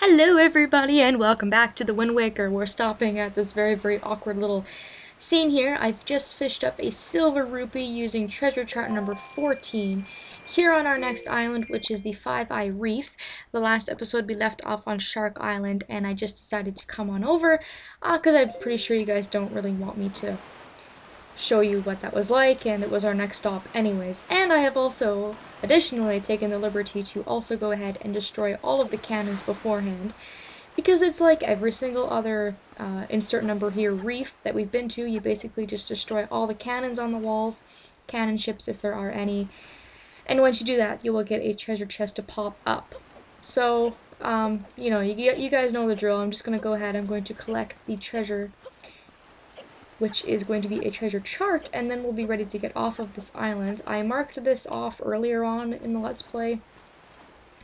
Hello everybody and welcome back to the Wind Waker. We're stopping at this very awkward little scene here. I've just fished up a silver rupee using treasure chart number 14 here on our next island, which is the Eye Reef. The last episode we left off on Shark Island and I just decided to come on over because I'm pretty sure you guys don't really want me to show you what that was like, and it was our next stop anyways. And I have also additionally taken the liberty to also go ahead and destroy all of the cannons beforehand, because it's like every single other insert number here reef that we've been to. You basically just destroy all the cannons on the walls, cannon ships if there are any, and once you do that you will get a treasure chest to pop up. So you guys know the drill. I'm just going to go ahead, I'm going to collect the treasure, which is going to be a treasure chart, and then we'll be ready to get off of this island. I marked this off earlier on in the Let's Play.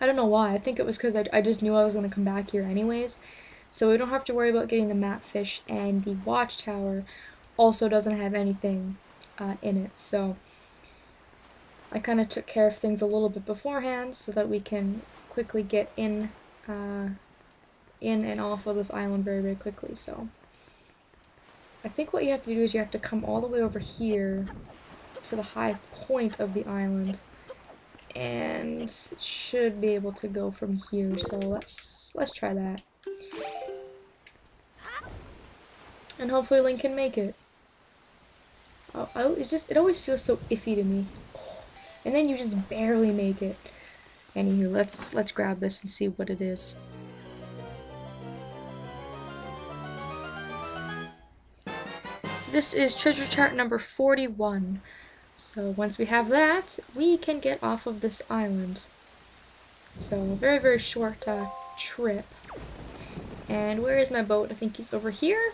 I don't know why. I think it was because I just knew I was going to come back here anyways. So we don't have to worry about getting the map fish, and the watchtower also doesn't have anything in it. So I kind of took care of things a little bit beforehand so that we can quickly get in and off of this island very quickly. So I think what you have to do is you have to come all the way over here to the highest point of the island, and it should be able to go from here. So let's try that, and hopefully Link can make it. It always feels so iffy to me, and then you just barely make it. Anywho, let's grab this and see what it is. This is treasure chart number 41. So once we have that, we can get off of this island. So very short trip. And where is my boat? I think he's over here.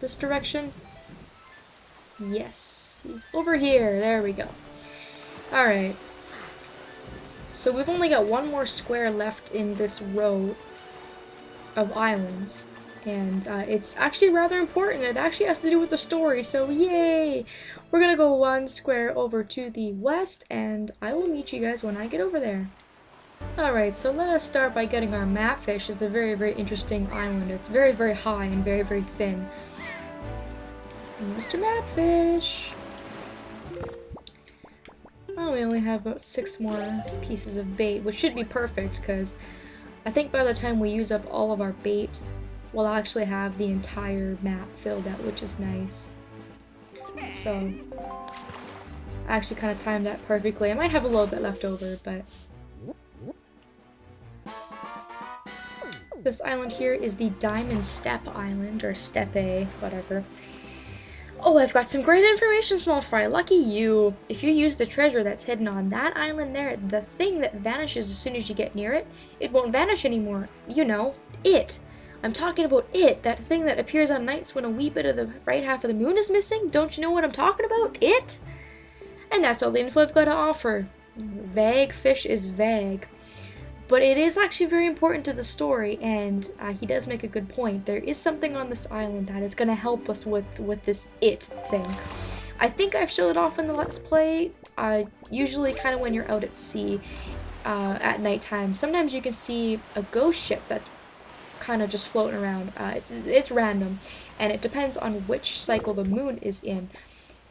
This direction. Yes, he's over here. There we go. Alright. So we've only got one more square left in this row of islands. And it's actually rather important. It actually has to do with the story, so yay! We're gonna go one square over to the west, and I will meet you guys when I get over there. Alright, so let us start by getting our mapfish. It's a very interesting island. It's very high and very thin. And Mr. Mapfish! Oh, we only have about 6 more pieces of bait, which should be perfect, because I think by the time we use up all of our bait, we'll actually have the entire map filled out, which is nice. So I actually kind of timed that perfectly. I might have a little bit left over, but this island here is the Diamond Step Island, or Steppe, whatever. Oh, I've got some great information, small fry. Lucky you. If you use the treasure that's hidden on that island there, the thing that vanishes as soon as you get near it, it won't vanish anymore. You know, it. I'm talking about it, that thing that appears on nights when a wee bit of the right half of the moon is missing. Don't you know what I'm talking about? It? And that's all the info I've got to offer. Vague fish is vague. But it is actually very important to the story, and he does make a good point. There is something on this island that is going to help us with this it thing. I think I've showed it off in the Let's Play, usually kind of when you're out at sea at nighttime. Sometimes you can see a ghost ship that's kind of just floating around. It's random, and it depends on which cycle the moon is in.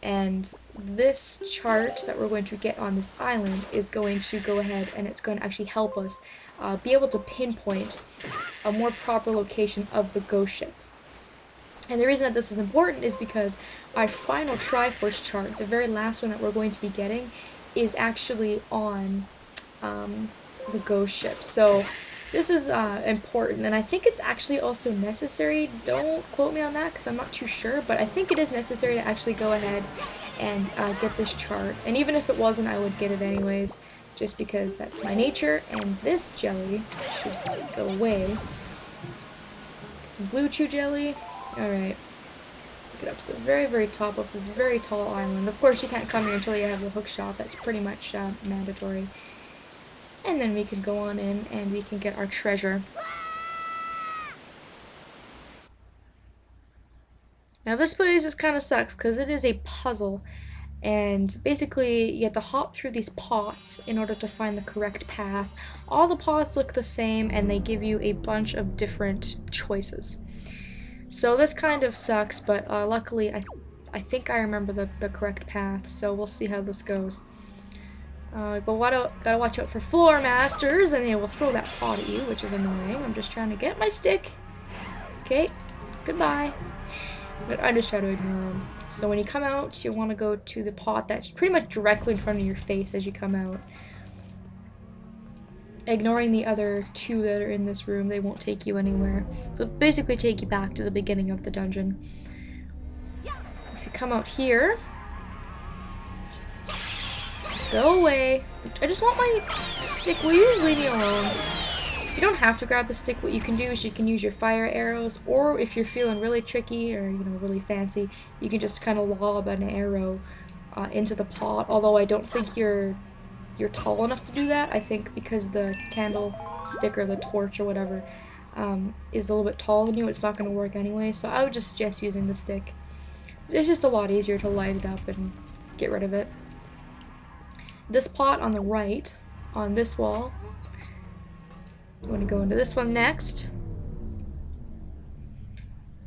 And this chart that we're going to get on this island is going to go ahead and it's going to actually help us be able to pinpoint a more proper location of the ghost ship. And the reason that this is important is because our final Triforce chart, the very last one that we're going to be getting, is actually on the ghost ship. So this is important, and I think it's actually also necessary. Don't quote me on that because I'm not too sure, but I think it is necessary to actually go ahead and get this chart. And even if it wasn't, I would get it anyways, just because that's my nature. And this jelly should go away. Get some blue chew jelly. Alright. Get up to the very top of this very tall island. Of course, you can't come here until you have the hook shot. That's pretty much mandatory. And then we can go on in and we can get our treasure. Now this place is kind of sucks because it is a puzzle. And basically you have to hop through these pots in order to find the correct path. All the pots look the same and they give you a bunch of different choices. So this kind of sucks, but luckily I think I remember the correct path, so we'll see how this goes. But gotta watch out for floor masters, and they will throw that pot at you, which is annoying. I'm just trying to get my stick. Okay, goodbye. But I just try to ignore them. So when you come out, you want to go to the pot that's pretty much directly in front of your face as you come out. Ignoring the other two that are in this room, they won't take you anywhere. They'll basically take you back to the beginning of the dungeon. If you come out here, go away. I just want my stick. Will you just leave me alone? You don't have to grab the stick. What you can do is you can use your fire arrows, or if you're feeling really tricky or really fancy, you can just kind of lob an arrow into the pot. Although I don't think you're tall enough to do that. I think because the candlestick or the torch or whatever is a little bit taller than you, it's not going to work anyway. So I would just suggest using the stick. It's just a lot easier to light it up and get rid of it. This pot on the right, on this wall, you want to go into this one next,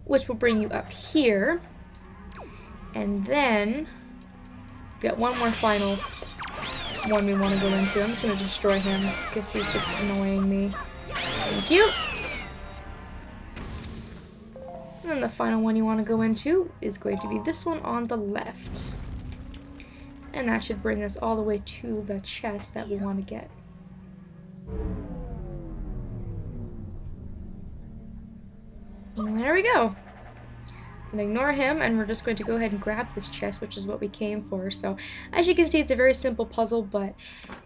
which will bring you up here, and then we got one more final one we want to go into. I'm just going to destroy him because he's just annoying me. Thank you. And then the final one you want to go into is going to be this one on the left. And that should bring us all the way to the chest that we want to get. And there we go. And ignore him, and we're just going to go ahead and grab this chest, which is what we came for. So, as you can see, it's a very simple puzzle, but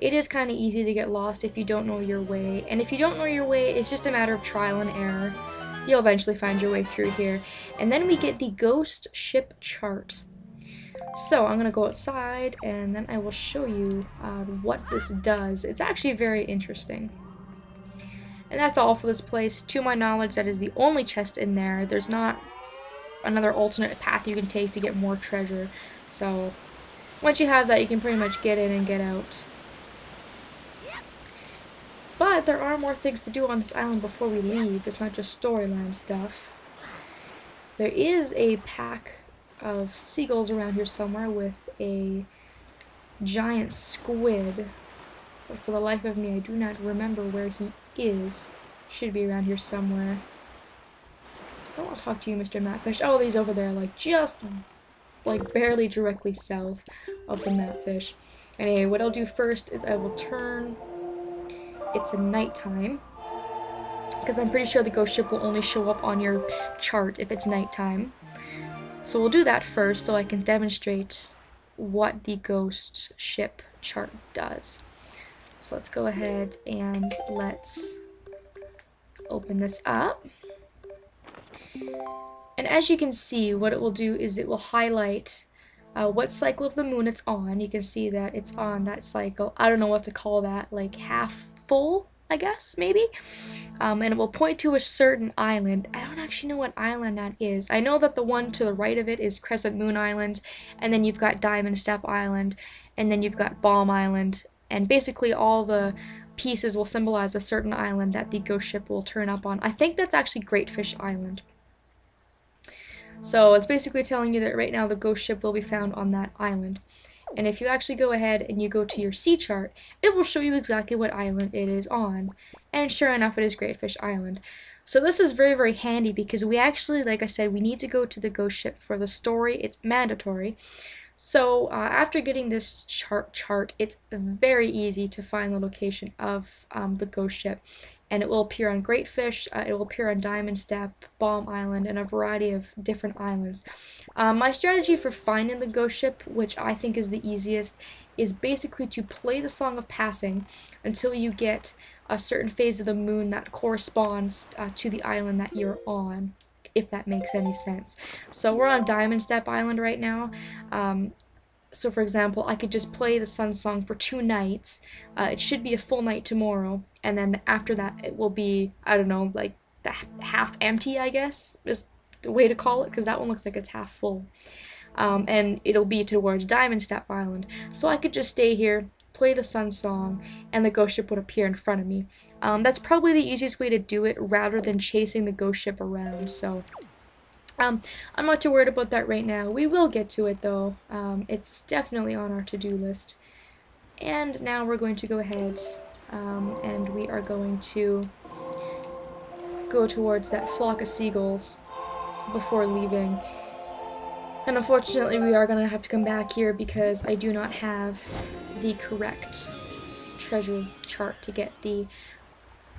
it is kind of easy to get lost if you don't know your way. And if you don't know your way, it's just a matter of trial and error. You'll eventually find your way through here. And then we get the Ghost Ship Chart. So, I'm going to go outside, and then I will show you what this does. It's actually very interesting. And that's all for this place. To my knowledge, that is the only chest in there. There's not another alternate path you can take to get more treasure. So, once you have that, you can pretty much get in and get out. But there are more things to do on this island before we leave. It's not just storyline stuff. There is a pack of seagulls around here somewhere with a giant squid. But for the life of me, I do not remember where he is. Should be around here somewhere. I don't want to talk to you, Mr. Matfish. Oh, he's over there, just barely directly south of the Matfish. Anyway, what I'll do first is I will turn it to nighttime, because I'm pretty sure the ghost ship will only show up on your chart if it's nighttime. So we'll do that first so I can demonstrate what the ghost ship chart does. So let's go ahead and let's open this up. And as you can see, what it will do is it will highlight what cycle of the moon it's on. You can see that it's on that cycle. I don't know what to call that, half full, I guess, maybe? And it will point to a certain island. I don't actually know what island that is. I know that the one to the right of it is Crescent Moon Island, and then you've got Diamond Step Island, and then you've got Bomb Island, and basically all the pieces will symbolize a certain island that the ghost ship will turn up on. I think that's actually Great Fish Island. So it's basically telling you that right now the ghost ship will be found on that island. And if you actually go ahead and you go to your sea chart, it will show you exactly what island it is on. And sure enough, it is Great Fish Island. So this is very, very handy because we actually, like I said, we need to go to the ghost ship for the story. It's mandatory. So after getting this chart, it's very easy to find the location of the ghost ship. And it will appear on Great Fish, it will appear on Diamond Step, Bomb Island, and a variety of different islands. My strategy for finding the ghost ship, which I think is the easiest, is basically to play the Song of Passing until you get a certain phase of the moon that corresponds to the island that you're on, if that makes any sense. So we're on Diamond Step Island right now. So for example, I could just play the Sun Song for 2 nights. It should be a full night tomorrow, and then after that it will be, I don't know, the half empty, I guess, is the way to call it, because that one looks like it's half full. and it'll be towards Diamond Step Island. So I could just stay here, play the sun song, and the ghost ship would appear in front of me. That's probably the easiest way to do it rather than chasing the ghost ship around, so I'm not too worried about that right now. We will get to it though. It's definitely on our to-do list. And now we're going to go ahead and we are going to go towards that flock of seagulls before leaving. And unfortunately we are going to have to come back here because I do not have the correct treasure chart to get the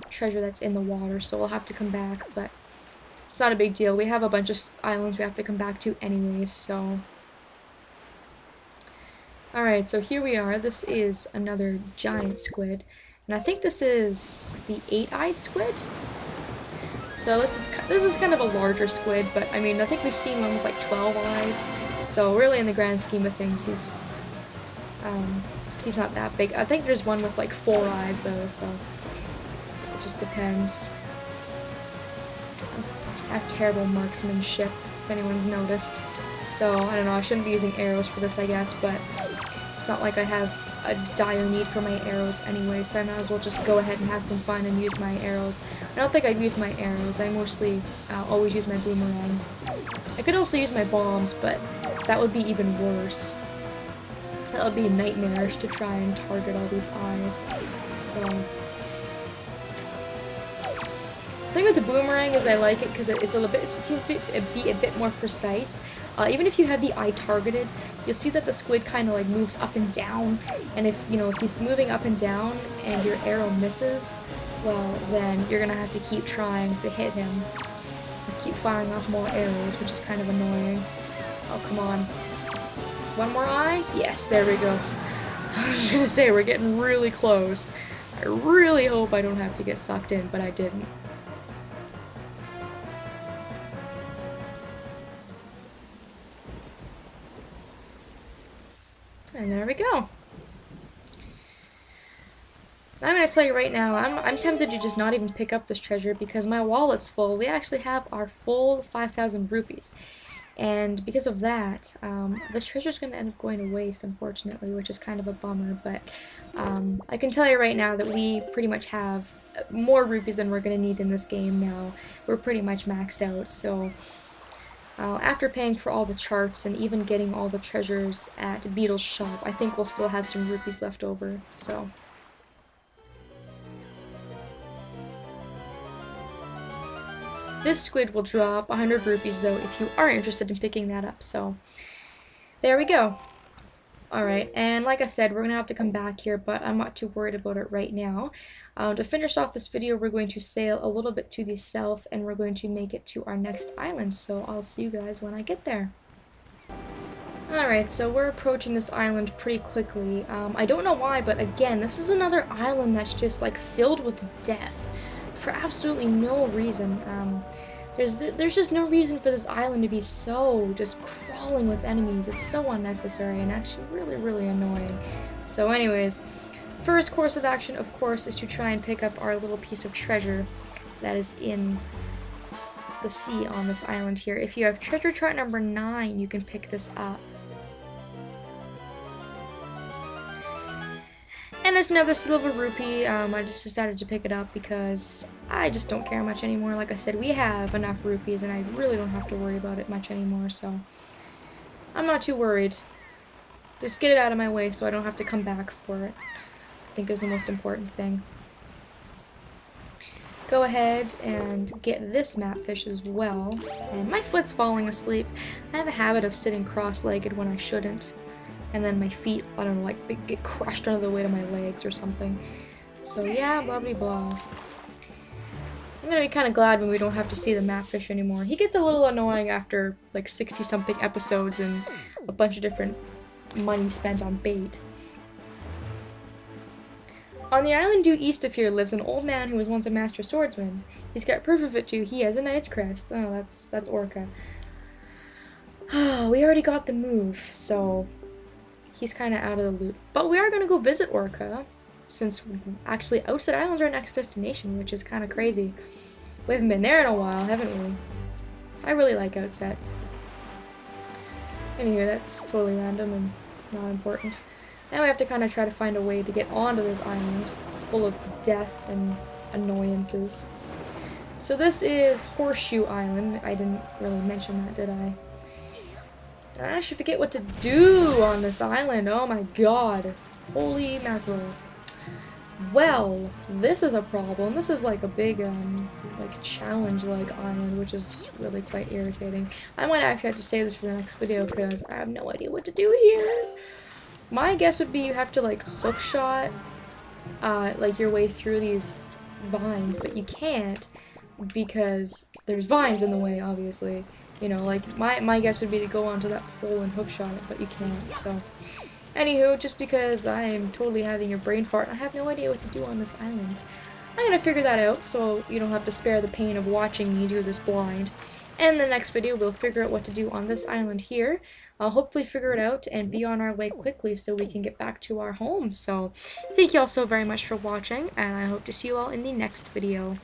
treasure that's in the water, so we'll have to come back, but it's not a big deal. We have a bunch of islands we have to come back to anyways, so... Alright, so here we are. This is another giant squid, and I think this is the 8-eyed squid? So this is kind of a larger squid, but I mean, I think we've seen one with like 12 eyes, so really in the grand scheme of things, he's not that big. I think there's one with like 4 eyes though, so it just depends. I have terrible marksmanship, if anyone's noticed. So, I don't know, I shouldn't be using arrows for this, I guess, but it's not like I have a dire need for my arrows anyway, so I might as well just go ahead and have some fun and use my arrows. I don't think I'd use my arrows, I mostly always use my boomerang. I could also use my bombs, but that would be even worse. That would be nightmarish to try and target all these eyes, so... The thing with the boomerang is I like it because it seems to be a bit more precise. Even if you have the eye targeted, you'll see that the squid kind of like moves up and down, and if he's moving up and down and your arrow misses, well then you're gonna have to keep trying to hit him. Keep firing off more arrows, which is kind of annoying. Oh, come on. One more eye? Yes, there we go. I was gonna say, we're getting really close. I really hope I don't have to get sucked in, but I didn't. And there we go. I'm going to tell you right now, I'm tempted to just not even pick up this treasure because my wallet's full. We actually have our full 5,000 rupees. And because of that, this treasure's going to end up going to waste, unfortunately, which is kind of a bummer. But I can tell you right now that we pretty much have more rupees than we're going to need in this game now. We're pretty much maxed out, so... after paying for all the charts and even getting all the treasures at Beetle's shop, I think we'll still have some rupees left over, so... This squid will drop 100 rupees though if you are interested in picking that up, so... There we go. Alright, and like I said, we're going to have to come back here, but I'm not too worried about it right now. To finish off this video, we're going to sail a little bit to the south, and we're going to make it to our next island, so I'll see you guys when I get there. Alright, so we're approaching this island pretty quickly. I don't know why, but again, this is another island that's just, like, filled with death. For absolutely no reason. There's just no reason for this island to be so just crawling with enemies. It's so unnecessary and actually really, really annoying. So anyways, first course of action, of course, is to try and pick up our little piece of treasure that is in the sea on this island here. If you have treasure chart number 9, you can pick this up. And it's another silver rupee. I just decided to pick it up because I just don't care much anymore. Like I said, we have enough rupees and I really don't have to worry about it much anymore, so I'm not too worried. Just get it out of my way so I don't have to come back for it, I think is the most important thing. Go ahead and get this map fish as well. And my foot's falling asleep. I have a habit of sitting cross-legged when I shouldn't. And then my feet, I don't know, like, get crushed under the weight of my legs or something. So yeah, blah blah blah. I'm gonna be kind of glad when we don't have to see the mapfish anymore. He gets a little annoying after, like, 60-something episodes and a bunch of different money spent on bait. On the island due east of here lives an old man who was once a master swordsman. He's got proof of it too. He has a knight's crest. Oh, that's Orca. We already got the move, so... he's kind of out of the loop. But we are going to go visit Orca, since actually Outset Island's our next destination, which is kind of crazy. We haven't been there in a while, haven't we? I really like Outset. Anyway, that's totally random and not important. Now we have to kind of try to find a way to get onto this island, full of death and annoyances. So this is Horseshoe Island. I didn't really mention that, did I? I actually forget what to do on this island. Oh my god. Holy mackerel. Well, this is a problem. This is like a big, like challenge-like island, which is really quite irritating. I might actually have to save this for the next video because I have no idea what to do here. My guess would be you have to like hookshot, like your way through these vines, but you can't because there's vines in the way, obviously. You know, like my guess would be to go onto that pole and hookshot it, but you can't. So. Anywho, just because I'm totally having a brain fart, I have no idea what to do on this island. I'm gonna figure that out so you don't have to spare the pain of watching me do this blind. And in the next video, we'll figure out what to do on this island here. I'll hopefully figure it out and be on our way quickly so we can get back to our home. So, thank you all so very much for watching, and I hope to see you all in the next video.